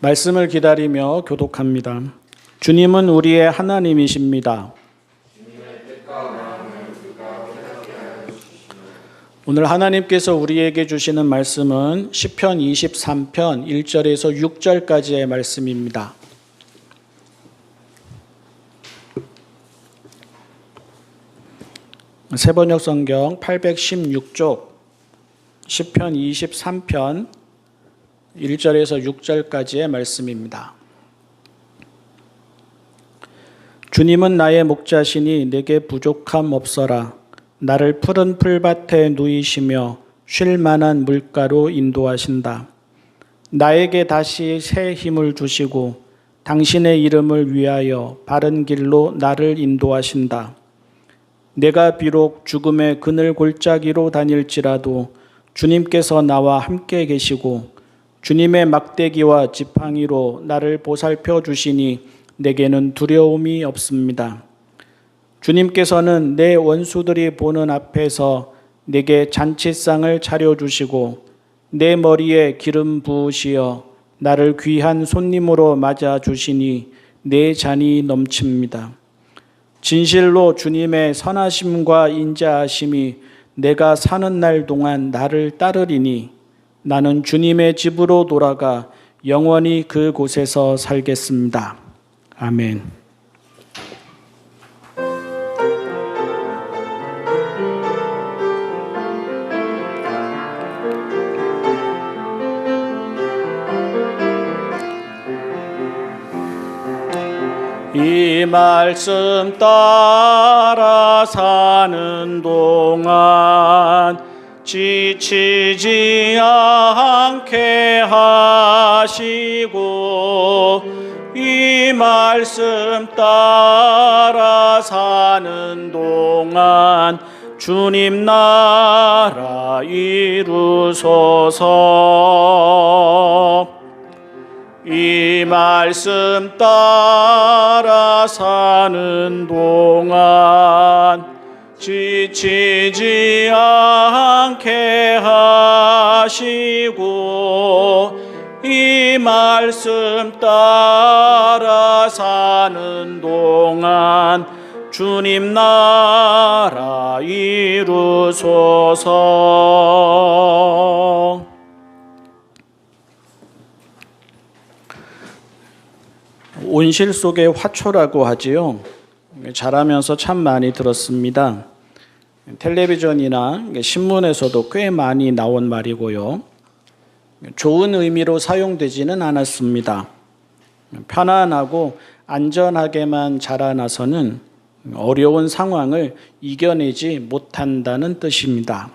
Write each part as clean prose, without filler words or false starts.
말씀을 기다리며 교독합니다. 주님은 우리의 하나님이십니다. 오늘 하나님께서 우리에게 주시는 말씀은 시편 23편 1절에서 6절까지의 말씀입니다. 세번역 성경 816쪽 시편 23편 1절에서 6절까지의 말씀입니다. 주님은 나의 목자시니 내게 부족함 없어라. 나를 푸른 풀밭에 누이시며 쉴 만한 물가로 인도하신다. 나에게 다시 새 힘을 주시고 당신의 이름을 위하여 바른 길로 나를 인도하신다. 내가 비록 죽음의 그늘 골짜기로 다닐지라도 주님께서 나와 함께 계시고 주님의 막대기와 지팡이로 나를 보살펴 주시니 내게는 두려움이 없습니다. 주님께서는 내 원수들이 보는 앞에서 내게 잔치상을 차려주시고 내 머리에 기름 부으시어 나를 귀한 손님으로 맞아주시니 내 잔이 넘칩니다. 진실로 주님의 선하심과 인자하심이 내가 사는 날 동안 나를 따르리니 나는 주님의 집으로 돌아가 영원히 그곳에서 살겠습니다. 아멘. 이 말씀 따라 사는 동안 지치지 않게 하시고 이 말씀 따라 사는 동안 주님 나라 이루소서. 이 말씀 따라 사는 동안 지치지 않게 하시고 이 말씀 따라 사는 동안 주님 나라 이루소서. 온실 속의 화초라고 하지요. 자라면서 참 많이 들었습니다. 텔레비전이나 신문에서도 꽤 많이 나온 말이고요. 좋은 의미로 사용되지는 않았습니다. 편안하고 안전하게만 자라나서는 어려운 상황을 이겨내지 못한다는 뜻입니다.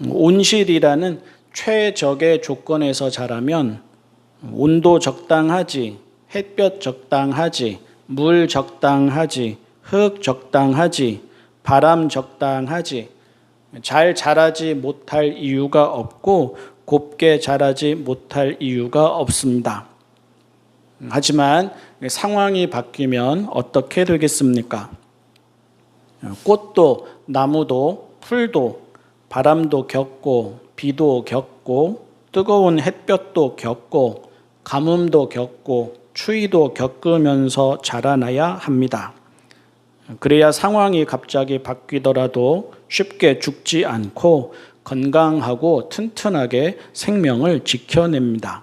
온실이라는 최적의 조건에서 자라면 온도 적당하지, 햇볕 적당하지, 물 적당하지, 흙 적당하지, 바람 적당하지, 잘 자라지 못할 이유가 없고 곱게 자라지 못할 이유가 없습니다. 하지만 상황이 바뀌면 어떻게 되겠습니까? 꽃도 나무도 풀도 바람도 겪고 비도 겪고 뜨거운 햇볕도 겪고 가뭄도 겪고 추위도 겪으면서 자라나야 합니다. 그래야 상황이 갑자기 바뀌더라도 쉽게 죽지 않고 건강하고 튼튼하게 생명을 지켜냅니다.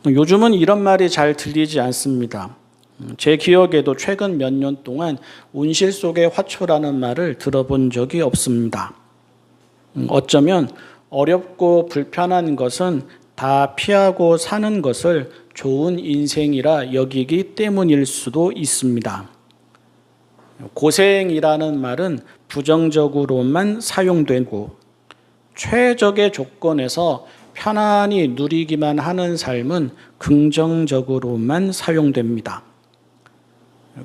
요즘은 이런 말이 잘 들리지 않습니다. 제 기억에도 최근 몇 년 동안 온실 속의 화초라는 말을 들어본 적이 없습니다. 어쩌면 어렵고 불편한 것은 다 피하고 사는 것을 좋은 인생이라 여기기 때문일 수도 있습니다. 고생이라는 말은 부정적으로만 사용되고 최적의 조건에서 편안히 누리기만 하는 삶은 긍정적으로만 사용됩니다.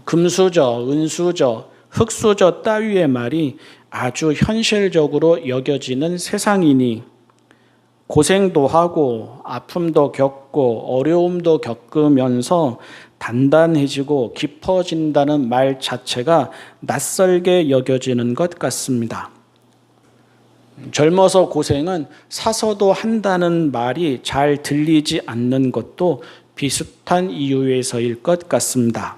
금수저, 은수저, 흙수저 따위의 말이 아주 현실적으로 여겨지는 세상이니 고생도 하고 아픔도 겪고 어려움도 겪으면서 단단해지고 깊어진다는 말 자체가 낯설게 여겨지는 것 같습니다. 젊어서 고생은 사서도 한다는 말이 잘 들리지 않는 것도 비슷한 이유에서일 것 같습니다.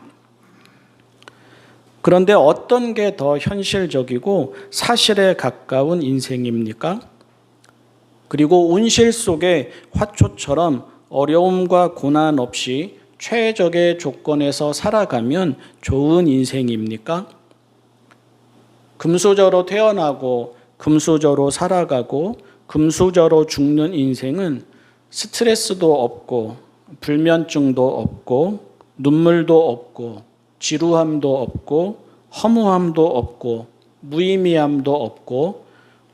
그런데 어떤 게 더 현실적이고 사실에 가까운 인생입니까? 그리고 운실 속의 화초처럼 어려움과 고난 없이 최적의 조건에서 살아가면 좋은 인생입니까? 금수저로 태어나고 금수저로 살아가고 금수저로 죽는 인생은 스트레스도 없고 불면증도 없고 눈물도 없고 지루함도 없고 허무함도 없고 무의미함도 없고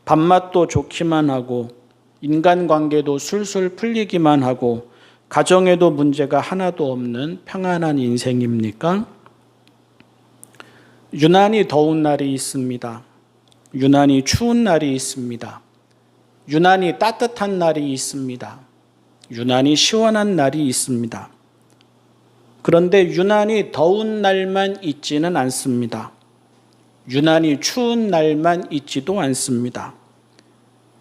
밥맛도 좋기만 하고 인간관계도 술술 풀리기만 하고 가정에도 문제가 하나도 없는 평안한 인생입니까? 유난히 더운 날이 있습니다. 유난히 추운 날이 있습니다. 유난히 따뜻한 날이 있습니다. 유난히 시원한 날이 있습니다. 그런데 유난히 더운 날만 있지는 않습니다. 유난히 추운 날만 있지도 않습니다.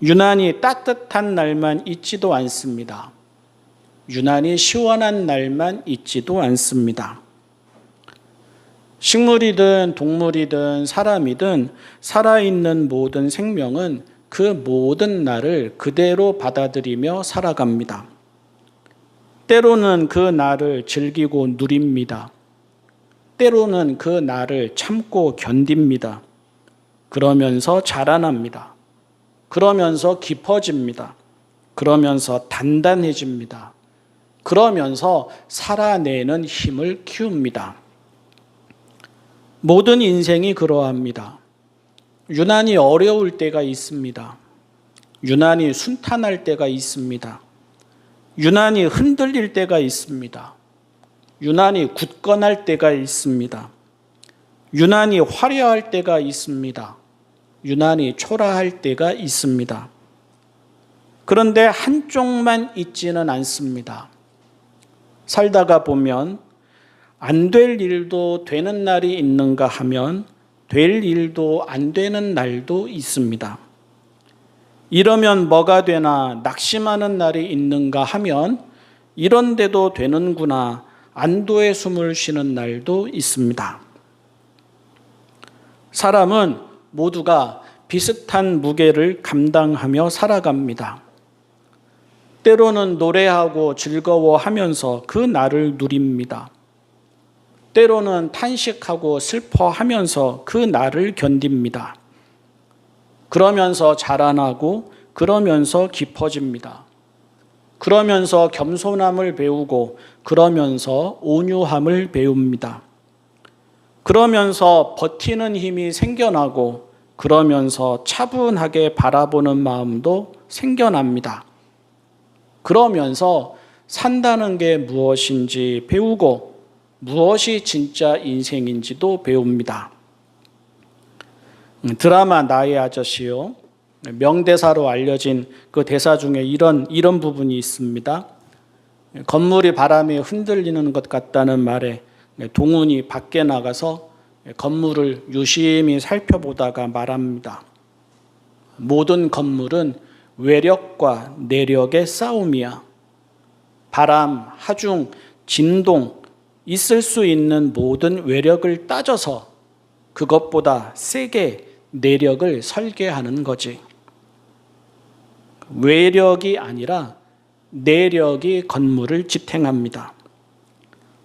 유난히 따뜻한 날만 있지도 않습니다. 유난히 시원한 날만 있지도 않습니다. 식물이든 동물이든 사람이든 살아있는 모든 생명은 그 모든 날을 그대로 받아들이며 살아갑니다. 때로는 그 날을 즐기고 누립니다. 때로는 그 날을 참고 견딥니다. 그러면서 자라납니다. 그러면서 깊어집니다. 그러면서 단단해집니다. 그러면서 살아내는 힘을 키웁니다. 모든 인생이 그러합니다. 유난히 어려울 때가 있습니다. 유난히 순탄할 때가 있습니다. 유난히 흔들릴 때가 있습니다. 유난히 굳건할 때가 있습니다. 유난히 화려할 때가 있습니다. 유난히 초라할 때가 있습니다. 그런데 한쪽만 있지는 않습니다. 살다가 보면 안 될 일도 되는 날이 있는가 하면 될 일도 안 되는 날도 있습니다. 이러면 뭐가 되나 낙심하는 날이 있는가 하면 이런데도 되는구나 안도의 숨을 쉬는 날도 있습니다. 사람은 모두가 비슷한 무게를 감당하며 살아갑니다. 때로는 노래하고 즐거워하면서 그 날을 누립니다. 때로는 탄식하고 슬퍼하면서 그 날을 견딥니다. 그러면서 자라나고 그러면서 깊어집니다. 그러면서 겸손함을 배우고 그러면서 온유함을 배웁니다. 그러면서 버티는 힘이 생겨나고 그러면서 차분하게 바라보는 마음도 생겨납니다. 그러면서 산다는 게 무엇인지 배우고 무엇이 진짜 인생인지도 배웁니다. 드라마 나의 아저씨요. 명대사로 알려진 그 대사 중에 이런 부분이 있습니다. 건물이 바람에 흔들리는 것 같다는 말에 동훈이 밖에 나가서 건물을 유심히 살펴보다가 말합니다. 모든 건물은 외력과 내력의 싸움이야. 바람, 하중, 진동, 있을 수 있는 모든 외력을 따져서 그것보다 세게 내력을 설계하는 거지. 외력이 아니라 내력이 건물을 지탱합니다.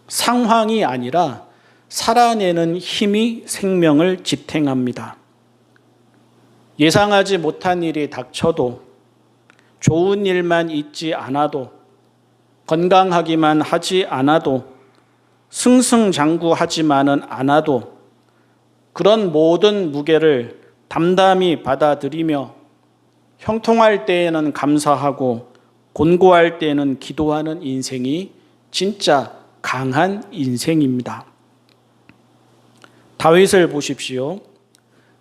상황이 아니라 살아내는 힘이 생명을 지탱합니다. 예상하지 못한 일이 닥쳐도 좋은 일만 있지 않아도 건강하기만 하지 않아도 승승장구하지만은 않아도 그런 모든 무게를 담담히 받아들이며 형통할 때에는 감사하고 곤고할 때에는 기도하는 인생이 진짜 강한 인생입니다. 다윗을 보십시오.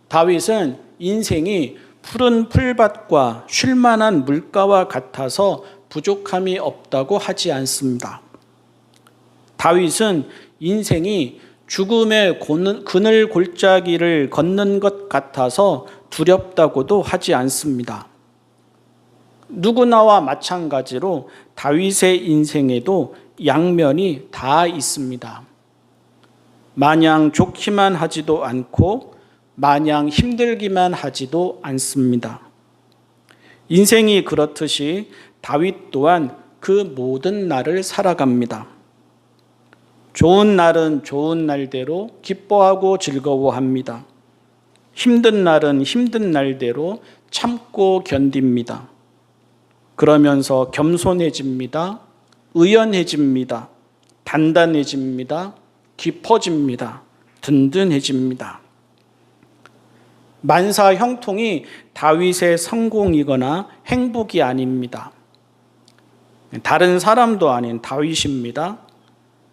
다윗은 인생이 푸른 풀밭과 쉴만한 물가와 같아서 부족함이 없다고 하지 않습니다. 다윗은 인생이 죽음의 그늘 골짜기를 걷는 것 같아서 두렵다고도 하지 않습니다. 누구나와 마찬가지로 다윗의 인생에도 양면이 다 있습니다. 마냥 좋기만 하지도 않고 마냥 힘들기만 하지도 않습니다. 인생이 그렇듯이 다윗 또한 그 모든 날을 살아갑니다. 좋은 날은 좋은 날대로 기뻐하고 즐거워합니다. 힘든 날은 힘든 날대로 참고 견딥니다. 그러면서 겸손해집니다. 의연해집니다. 단단해집니다. 깊어집니다. 든든해집니다. 만사 형통이 다윗의 성공이거나 행복이 아닙니다. 다른 사람도 아닌 다윗입니다.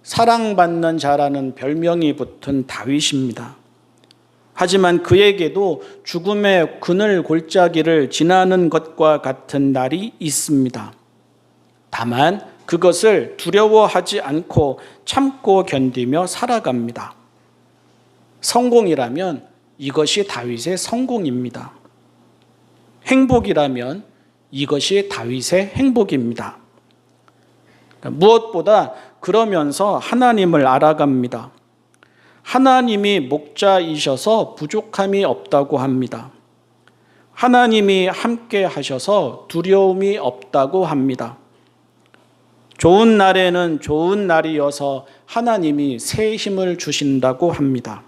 사랑받는 자라는 별명이 붙은 다윗입니다. 하지만 그에게도 죽음의 그늘 골짜기를 지나는 것과 같은 날이 있습니다. 다만 그것을 두려워하지 않고 참고 견디며 살아갑니다. 성공이라면 이것이 다윗의 성공입니다. 행복이라면 이것이 다윗의 행복입니다. 무엇보다 그러면서 하나님을 알아갑니다. 하나님이 목자이셔서 부족함이 없다고 합니다. 하나님이 함께 하셔서 두려움이 없다고 합니다. 좋은 날에는 좋은 날이어서 하나님이 새 힘을 주신다고 합니다.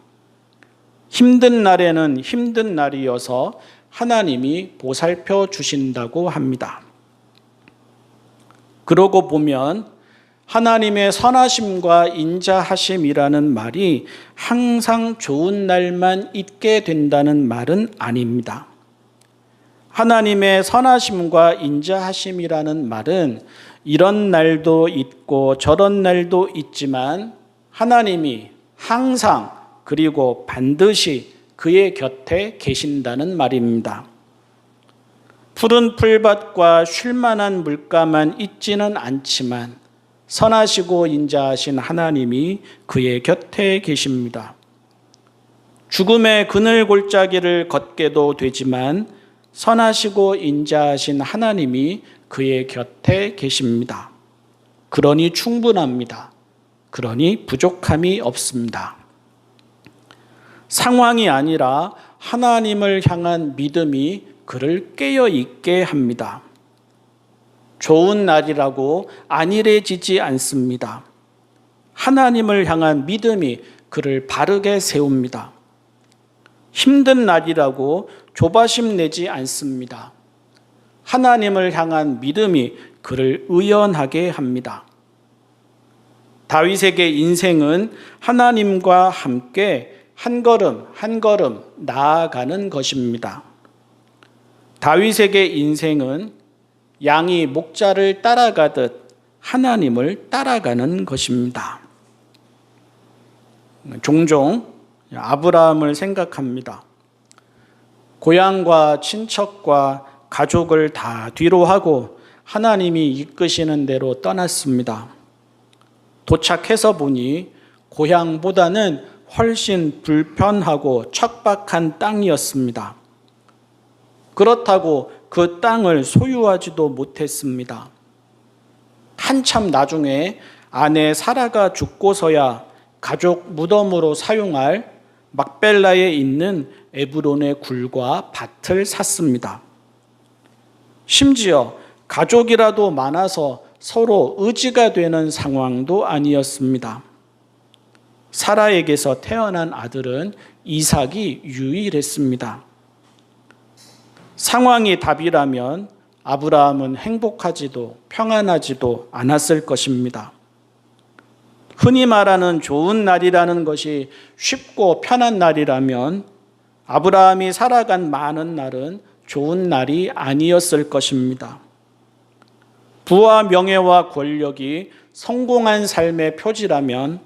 힘든 날에는 힘든 날이어서 하나님이 보살펴 주신다고 합니다. 그러고 보면 하나님의 선하심과 인자하심이라는 말이 항상 좋은 날만 있게 된다는 말은 아닙니다. 하나님의 선하심과 인자하심이라는 말은 이런 날도 있고 저런 날도 있지만 하나님이 항상 그리고 반드시 그의 곁에 계신다는 말입니다. 푸른 풀밭과 쉴만한 물가만 있지는 않지만 선하시고 인자하신 하나님이 그의 곁에 계십니다. 죽음의 그늘 골짜기를 걷게도 되지만 선하시고 인자하신 하나님이 그의 곁에 계십니다. 그러니 충분합니다. 그러니 부족함이 없습니다. 상황이 아니라 하나님을 향한 믿음이 그를 깨어 있게 합니다. 좋은 날이라고 안일해지지 않습니다. 하나님을 향한 믿음이 그를 바르게 세웁니다. 힘든 날이라고 조바심 내지 않습니다. 하나님을 향한 믿음이 그를 의연하게 합니다. 다윗에게 인생은 하나님과 함께 한 걸음 한 걸음 나아가는 것입니다. 다윗에게 인생은 양이 목자를 따라가듯 하나님을 따라가는 것입니다. 종종 아브라함을 생각합니다. 고향과 친척과 가족을 다 뒤로 하고 하나님이 이끄시는 대로 떠났습니다. 도착해서 보니 고향보다는 훨씬 불편하고 척박한 땅이었습니다. 그렇다고 그 땅을 소유하지도 못했습니다. 한참 나중에 아내 사라가 죽고서야 가족 무덤으로 사용할 막벨라에 있는 에브론의 굴과 밭을 샀습니다. 심지어 가족이라도 많아서 서로 의지가 되는 상황도 아니었습니다. 사라에게서 태어난 아들은 이삭이 유일했습니다. 상황이 답이라면 아브라함은 행복하지도 평안하지도 않았을 것입니다. 흔히 말하는 좋은 날이라는 것이 쉽고 편한 날이라면 아브라함이 살아간 많은 날은 좋은 날이 아니었을 것입니다. 부와 명예와 권력이 성공한 삶의 표지라면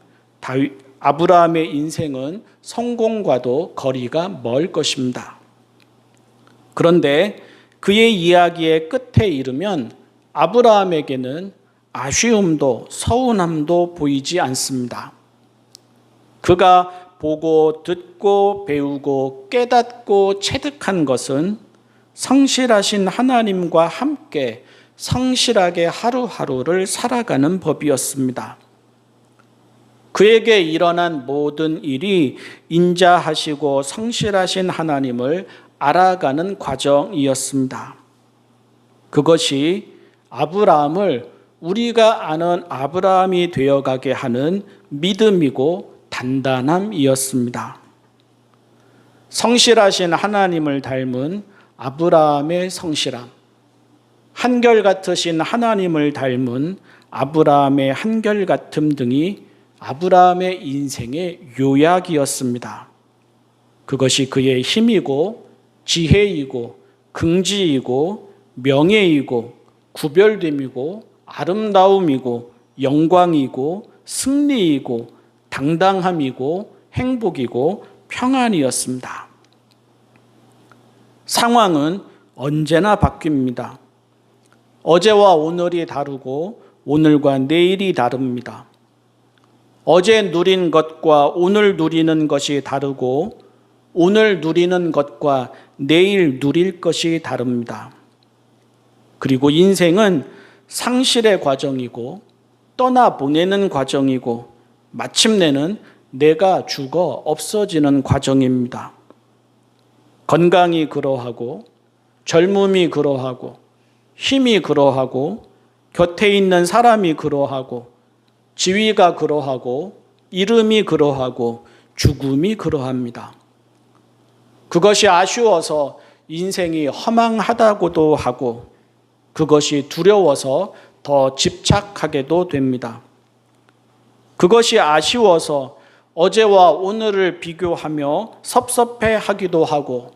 아브라함의 인생은 성공과도 거리가 멀 것입니다. 그런데 그의 이야기의 끝에 이르면 아브라함에게는 아쉬움도 서운함도 보이지 않습니다. 그가 보고 듣고 배우고 깨닫고 체득한 것은 성실하신 하나님과 함께 성실하게 하루하루를 살아가는 법이었습니다. 그에게 일어난 모든 일이 인자하시고 성실하신 하나님을 알아가는 과정이었습니다. 그것이 아브라함을 우리가 아는 아브라함이 되어가게 하는 믿음이고 단단함이었습니다. 성실하신 하나님을 닮은 아브라함의 성실함, 한결같으신 하나님을 닮은 아브라함의 한결같음 등이 아브라함의 인생의 요약이었습니다. 그것이 그의 힘이고 지혜이고 긍지이고 명예이고 구별됨이고 아름다움이고 영광이고 승리이고 당당함이고 행복이고 평안이었습니다. 상황은 언제나 바뀝니다. 어제와 오늘이 다르고 오늘과 내일이 다릅니다. 어제 누린 것과 오늘 누리는 것이 다르고 오늘 누리는 것과 내일 누릴 것이 다릅니다. 그리고 인생은 상실의 과정이고 떠나보내는 과정이고 마침내는 내가 죽어 없어지는 과정입니다. 건강이 그러하고 젊음이 그러하고 힘이 그러하고 곁에 있는 사람이 그러하고 지위가 그러하고 이름이 그러하고 죽음이 그러합니다. 그것이 아쉬워서 인생이 허망하다고도 하고 그것이 두려워서 더 집착하게도 됩니다. 그것이 아쉬워서 어제와 오늘을 비교하며 섭섭해하기도 하고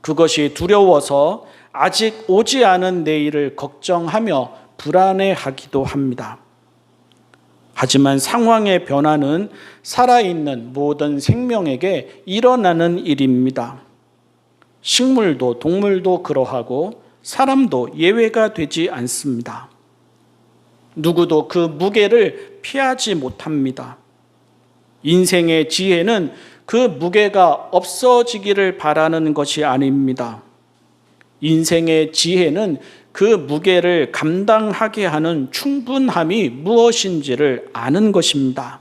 그것이 두려워서 아직 오지 않은 내일을 걱정하며 불안해하기도 합니다. 하지만 상황의 변화는 살아있는 모든 생명에게 일어나는 일입니다. 식물도 동물도 그러하고 사람도 예외가 되지 않습니다. 누구도 그 무게를 피하지 못합니다. 인생의 지혜는 그 무게가 없어지기를 바라는 것이 아닙니다. 인생의 지혜는 그 무게를 감당하게 하는 충분함이 무엇인지를 아는 것입니다.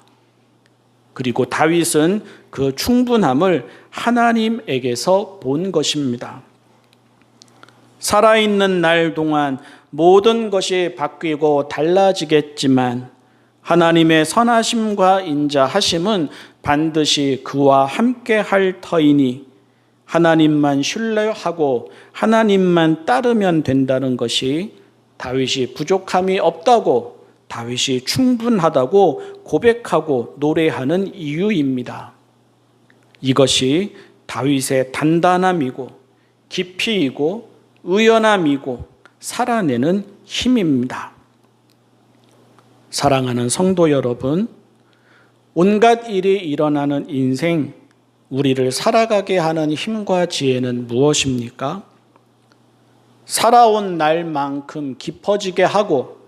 그리고 다윗은 그 충분함을 하나님에게서 본 것입니다. 살아있는 날 동안 모든 것이 바뀌고 달라지겠지만 하나님의 선하심과 인자하심은 반드시 그와 함께 할 터이니 하나님만 신뢰하고 하나님만 따르면 된다는 것이 다윗이 부족함이 없다고 다윗이 충분하다고 고백하고 노래하는 이유입니다. 이것이 다윗의 단단함이고 깊이이고 의연함이고 살아내는 힘입니다. 사랑하는 성도 여러분, 온갖 일이 일어나는 인생, 우리를 살아가게 하는 힘과 지혜는 무엇입니까? 살아온 날만큼 깊어지게 하고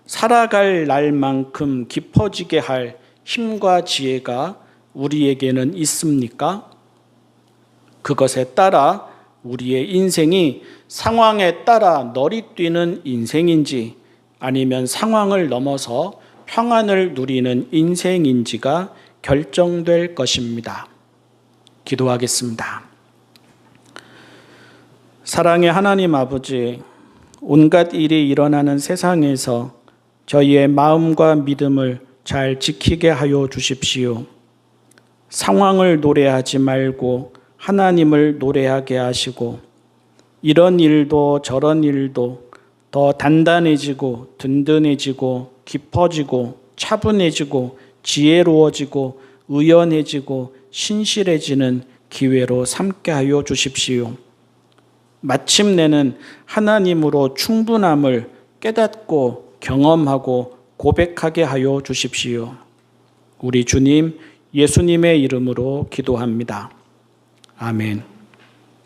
살아갈 날만큼 깊어지게 할 힘과 지혜가 우리에게는 있습니까? 그것에 따라 우리의 인생이 상황에 따라 너리뛰는 인생인지 아니면 상황을 넘어서 평안을 누리는 인생인지가 결정될 것입니다. 기도하겠습니다. 사랑의 하나님 아버지, 온갖 일이 일어나는 세상에서 저희의 마음과 믿음을 잘 지키게 하여 주십시오. 상황을 노래하지 말고 하나님을 노래하게 하시고 이런 일도 저런 일도 더 단단해지고 든든해지고 깊어지고 차분해지고 지혜로워지고 의연해지고 신실해지는 기회로 삼게 하여 주십시오. 마침내는 하나님으로 충분함을 깨닫고 경험하고 고백하게 하여 주십시오. 우리 주님 예수님의 이름으로 기도합니다. 아멘.